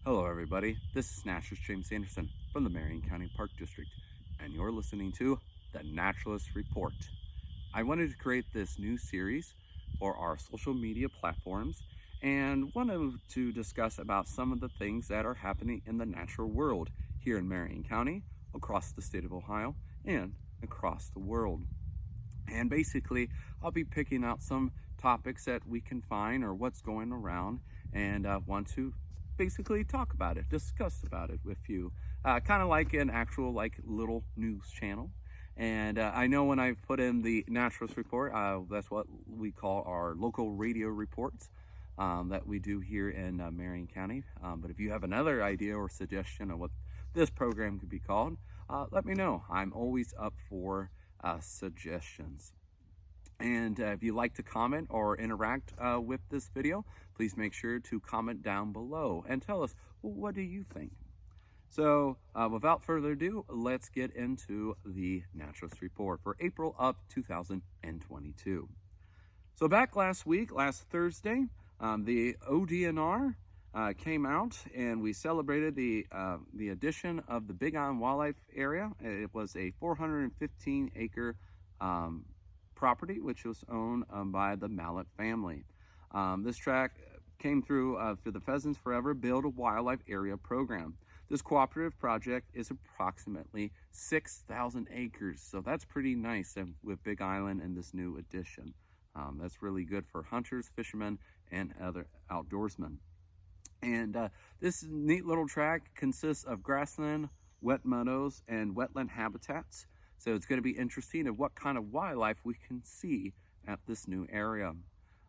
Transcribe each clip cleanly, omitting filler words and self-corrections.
Hello everybody, this is Naturalist James Anderson from the Marion County Park District, and you're listening to the Naturalist Report. I wanted to create this new series for our social media platforms and wanted to discuss about some of the things that are happening in the natural world here in Marion County, across the state of Ohio, and across the world. And basically, I'll be picking out some topics that we can find or what's going around and want to basically talk about it, discuss about it with you, kind of like an actual little news channel. And I know when I put in the Naturalist Report, that's what we call our local radio reports that we do here in Marion County. But if you have another idea or suggestion of what this program could be called, let me know. I'm always up for suggestions. And if you'd like to comment or interact with this video, please make sure to comment down below and tell us, well, what do you think? So without further ado, let's get into the Naturalist Report for April of 2022. So back last Thursday, the ODNR came out and we celebrated the addition of the Big Island Wildlife Area. It was a 415-acre property which was owned by the Mallet family. This track came through for the Pheasants Forever Build a Wildlife Area program. This cooperative project is approximately 6,000 acres, so that's pretty nice with Big Island and this new addition. That's really good for hunters, fishermen, and other outdoorsmen. And this neat little track consists of grassland, wet meadows, and wetland habitats. So it's going to be interesting of what kind of wildlife we can see at this new area.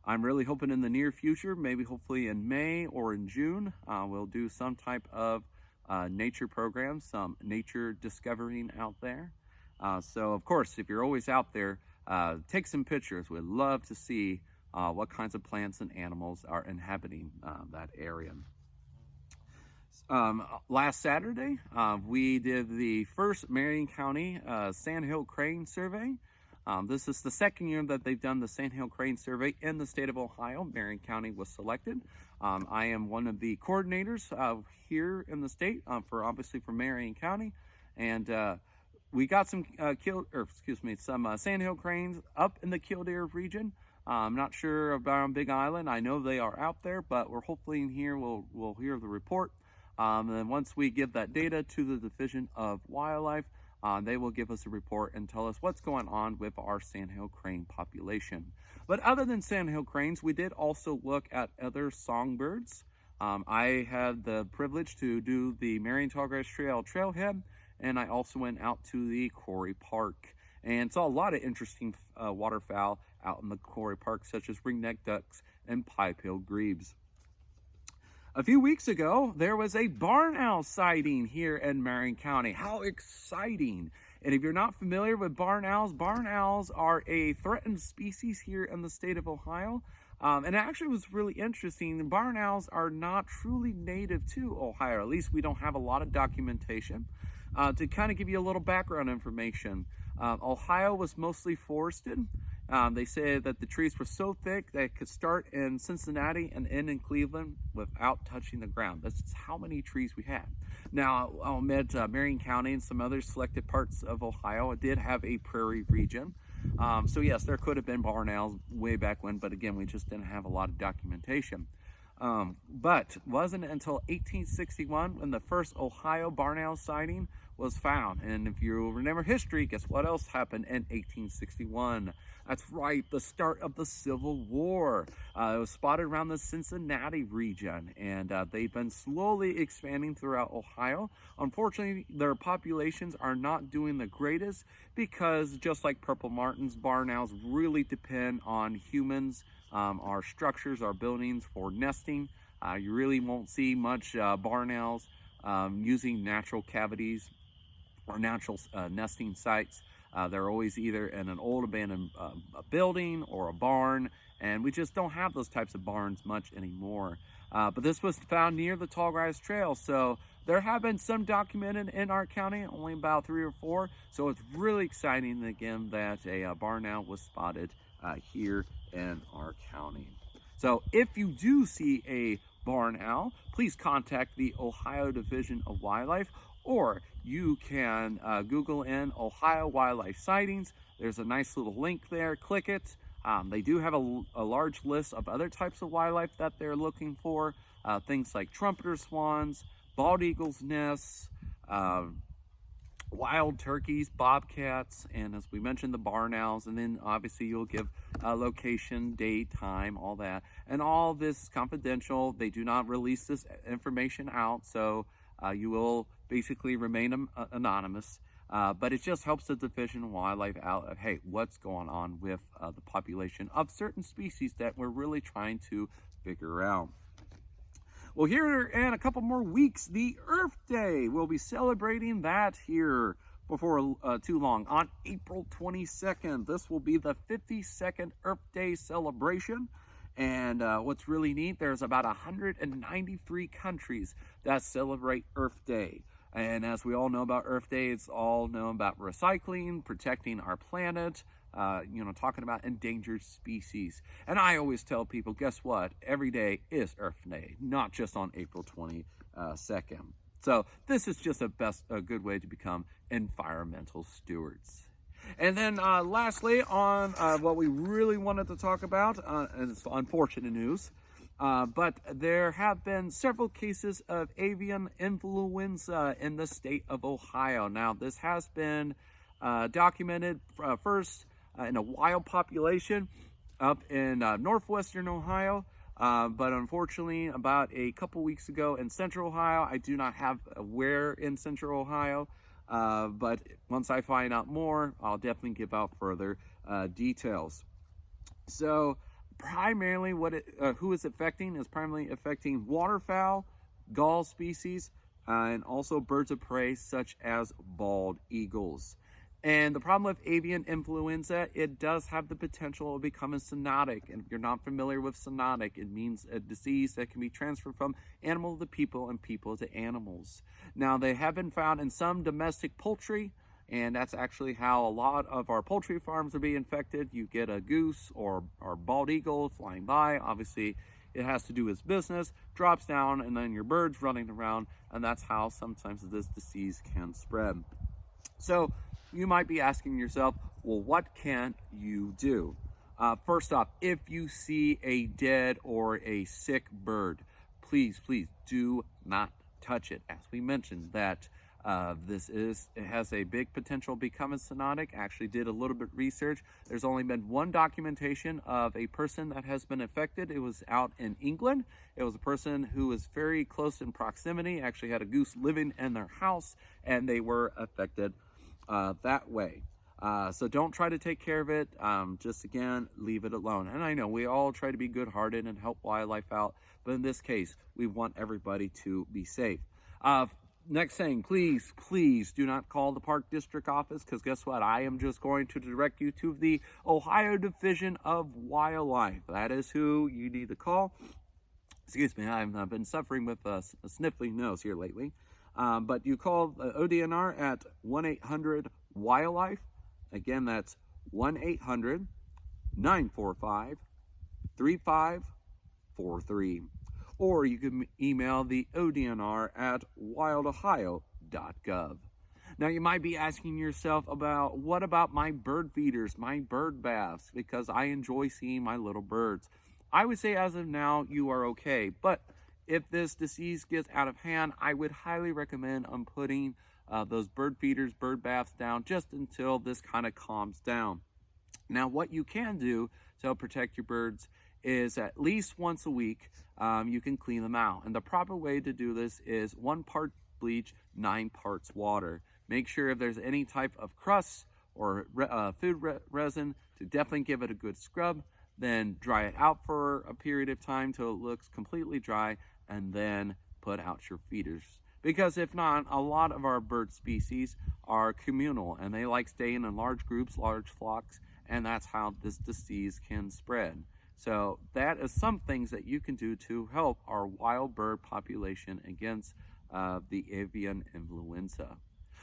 I'm really hoping in the near future, maybe hopefully in May or in June, we'll do some type of nature program, some nature discovering out there. So of course, if you're always out there, take some pictures. We'd love to see what kinds of plants and animals are inhabiting that area. Last Saturday, we did the first Marion County Sandhill Crane Survey. This is the second year that they've done the Sandhill Crane Survey in the state of Ohio. Marion County was selected. I am one of the coordinators here in the state obviously for Marion County, and we got some Sandhill cranes up in the Killdeer region. I'm not sure about Big Island. I know they are out there, but we're hopefully in here we'll hear the report. And then once we give that data to the Division of Wildlife, they will give us a report and tell us what's going on with our sandhill crane population. But other than sandhill cranes, we did also look at other songbirds. I had the privilege to do the Marion Tallgrass Trail Trailhead, and I also went out to the Quarry Park and saw a lot of interesting waterfowl out in the Quarry Park, such as ringneck ducks and pipe-tailed grebes. A few weeks ago, there was a barn owl sighting here in Marion County. How exciting! And if you're not familiar with barn owls are a threatened species here in the state of Ohio. And it actually was really interesting. Barn owls are not truly native to Ohio. At least we don't have a lot of documentation. To kind of give you a little background information, Ohio was mostly forested. They say that the trees were so thick that it could start in Cincinnati and end in Cleveland without touching the ground. That's just how many trees we had. Now, I'll admit Marion County and some other selected parts of Ohio did have a prairie region. So yes, there could have been barn owls way back when, but again, we just didn't have a lot of documentation. But wasn't until 1861 when the first Ohio barn owl sighting was found. And if you remember history, guess what else happened in 1861? That's right, the start of the Civil War. It was spotted around the Cincinnati region, and they've been slowly expanding throughout Ohio. Unfortunately, their populations are not doing the greatest because just like purple martins, barn owls really depend on humans, our structures, our buildings for nesting. You really won't see much barn owls using natural cavities or natural nesting sites. They're always either in an old abandoned building or a barn, and we just don't have those types of barns much anymore. But this was found near the Tallgrass Trail, so there have been some documented in our county, only about 3 or 4. So it's really exciting again that a barn owl was spotted here in our county. So if you do see a barn owl, please contact the Ohio Division of Wildlife, or you can Google in Ohio wildlife sightings. There's a nice little link there. Click it. They do have a large list of other types of wildlife that they're looking for. Things like trumpeter swans, bald eagles' nests, wild turkeys, bobcats, and as we mentioned, the barn owls. And then obviously you'll give location, date, time, all that. And all this is confidential. They do not release this information out, so you will basically remain anonymous. But it just helps the Division of Wildlife out of, hey, what's going on with the population of certain species that we're really trying to figure out. Well, here in a couple more weeks, the Earth Day. We'll be celebrating that here before too long on April 22nd. This will be the 52nd Earth Day celebration. And what's really neat, there's about 193 countries that celebrate Earth Day. And as we all know about Earth Day, it's all known about recycling, protecting our planet, talking about endangered species. And I always tell people, guess what? Every day is Earth Day, not just on April 22nd. So this is just a good way to become environmental stewards. And then lastly, on what we really wanted to talk about, and it's unfortunate news, but there have been several cases of avian influenza in the state of Ohio. Now, this has been documented first in a wild population up in northwestern Ohio, but unfortunately about a couple weeks ago in central Ohio. I do not have where in central Ohio, but once I find out more, I'll definitely give out further details. So primarily who is affecting is primarily affecting waterfowl, gull species, and also birds of prey such as bald eagles. And the problem with avian influenza, it does have the potential of becoming zoonotic. And if you're not familiar with zoonotic, it means a disease that can be transferred from animal to people and people to animals. Now, they have been found in some domestic poultry, and that's actually how a lot of our poultry farms are being infected. You get a goose or bald eagle flying by. Obviously, it has to do with business, drops down, and then your bird's running around, and that's how sometimes this disease can spread. So you might be asking yourself, well, what can you do? First off, if you see a dead or a sick bird, please do not touch it. As we mentioned, that it has a big potential of becoming zoonotic. Actually did a little bit research. There's only been one documentation of a person that has been affected. It was out in England. It was a person who was very close in proximity, actually had a goose living in their house, and they were affected that way. So don't try to take care of it. Just again, leave it alone. And I know we all try to be good-hearted and help wildlife out, but in this case, we want everybody to be safe. Next thing, please do not call the Park District office, because guess what? I am just going to direct you to the Ohio Division of Wildlife. That is who you need to call. Excuse me, I've been suffering with a sniffling nose here lately. But you call ODNR at 1-800-WILDLIFE. Again, that's 1-800-945-3543. Or you can email the ODNR at wildohio.gov. Now, you might be asking yourself what about my bird feeders, my bird baths, because I enjoy seeing my little birds. I would say as of now, you are okay. But if this disease gets out of hand, I would highly recommend putting those bird feeders, bird baths down just until this kind of calms down. Now, what you can do to help protect your birds is at least once a week, you can clean them out. And the proper way to do this is 1 part bleach, 9 parts water. Make sure if there's any type of crust or food resin, to definitely give it a good scrub. Then dry it out for a period of time till it looks completely dry, and then put out your feeders. Because if not, a lot of our bird species are communal, and they like staying in large groups, large flocks, and that's how this disease can spread. So that is some things that you can do to help our wild bird population against the avian influenza.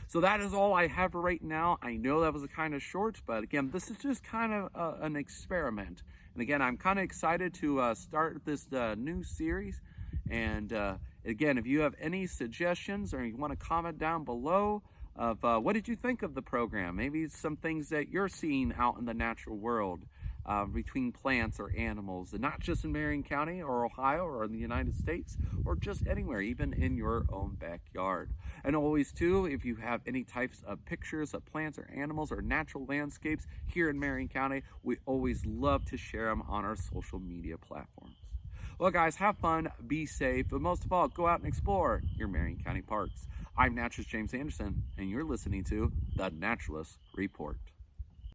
So that is all I have for right now. I know that was kind of short, but again, this is just kind of an experiment. And again, I'm kind of excited to start this new series. And again, if you have any suggestions or you want to comment down below of what did you think of the program, maybe some things that you're seeing out in the natural world between plants or animals, and not just in Marion County or Ohio or in the United States or just anywhere, even in your own backyard. And always too, if you have any types of pictures of plants or animals or natural landscapes here in Marion County, we always love to share them on our social media platforms. Well guys, have fun, be safe, but most of all, go out and explore your Marion County parks. I'm Naturalist James Anderson, and you're listening to The Naturalist Report.